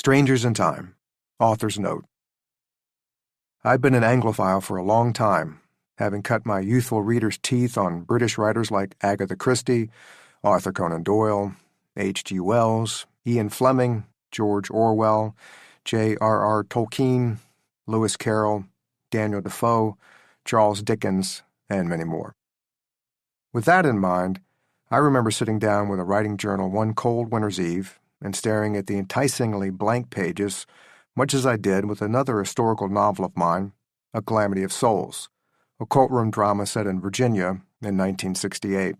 Strangers in Time. Author's Note. I've been an Anglophile for a long time, having cut my youthful readers' teeth on British writers like Agatha Christie, Arthur Conan Doyle, H.G. Wells, Ian Fleming, George Orwell, J.R.R. Tolkien, Lewis Carroll, Daniel Defoe, Charles Dickens, and many more. With that in mind, I remember sitting down with a writing journal one cold winter's eve and staring at the enticingly blank pages, much as I did with another historical novel of mine, A Calamity of Souls, a courtroom drama set in Virginia in 1968.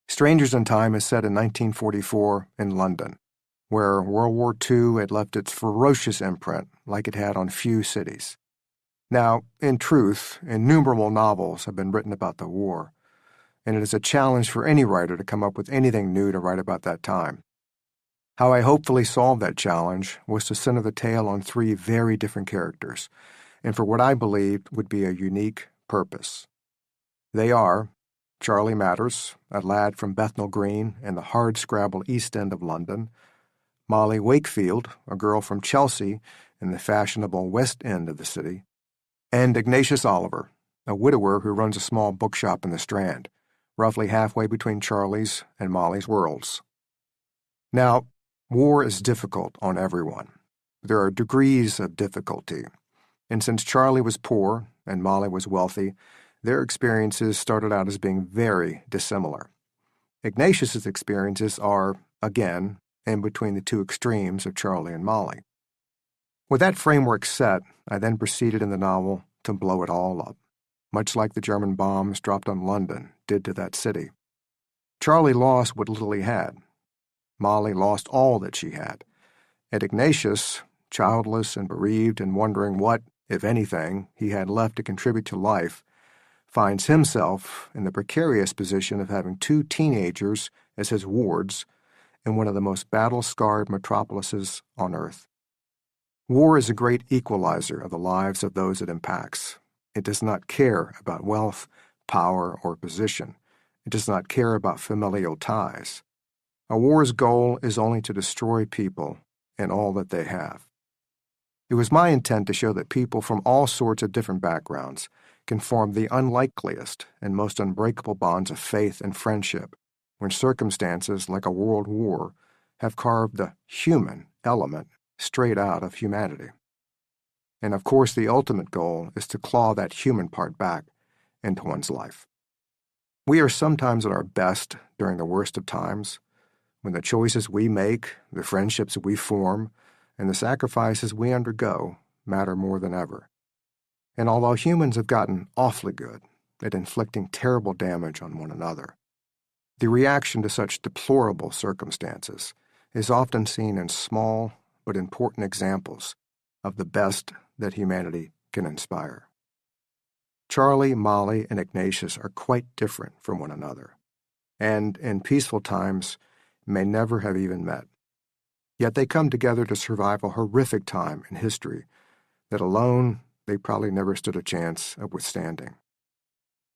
Strangers in Time is set in 1944 in London, where World War II had left its ferocious imprint like it had on few cities. Now, in truth, innumerable novels have been written about the war, and it is a challenge for any writer to come up with anything new to write about that time. How I hopefully solved that challenge was to center the tale on three very different characters, and for what I believed would be a unique purpose. They are Charlie Matters, a lad from Bethnal Green in the hard-scrabble East End of London, Molly Wakefield, a girl from Chelsea in the fashionable West End of the city, and Ignatius Oliver, a widower who runs a small bookshop in the Strand, roughly halfway between Charlie's and Molly's worlds. Now, war is difficult on everyone. There are degrees of difficulty, and since Charlie was poor and Molly was wealthy, their experiences started out as being very dissimilar. Ignatius's experiences are, again, in between the two extremes of Charlie and Molly. With that framework set, I then proceeded in the novel to blow it all up, much like the German bombs dropped on London did to that city. Charlie lost what little he had. Molly lost all that she had. And Ignatius, childless and bereaved and wondering what, if anything, he had left to contribute to life, finds himself in the precarious position of having two teenagers as his wards in one of the most battle-scarred metropolises on earth. War is a great equalizer of the lives of those it impacts. It does not care about wealth, power, or position. It does not care about familial ties. A war's goal is only to destroy people and all that they have. It was my intent to show that people from all sorts of different backgrounds can form the unlikeliest and most unbreakable bonds of faith and friendship when circumstances like a world war have carved the human element straight out of humanity. And of course, the ultimate goal is to claw that human part back into one's life. We are sometimes at our best during the worst of times, when the choices we make, the friendships we form, and the sacrifices we undergo matter more than ever. And although humans have gotten awfully good at inflicting terrible damage on one another, the reaction to such deplorable circumstances is often seen in small but important examples of the best that humanity can inspire. Charlie, Molly, and Ignatius are quite different from one another, and in peaceful times may never have even met. Yet they come together to survive a horrific time in history that alone they probably never stood a chance of withstanding.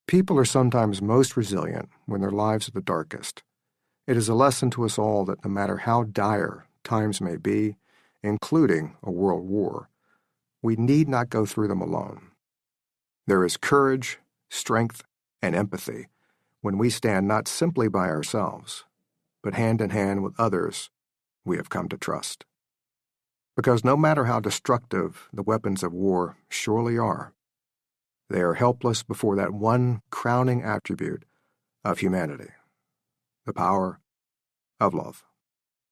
People are sometimes most resilient when their lives are the darkest. It is a lesson to us all that no matter how dire times may be, including a world war, we need not go through them alone. There is courage, strength, and empathy when we stand not simply by ourselves, but hand in hand with others we have come to trust. Because no matter how destructive the weapons of war surely are, they are helpless before that one crowning attribute of humanity, the power of love.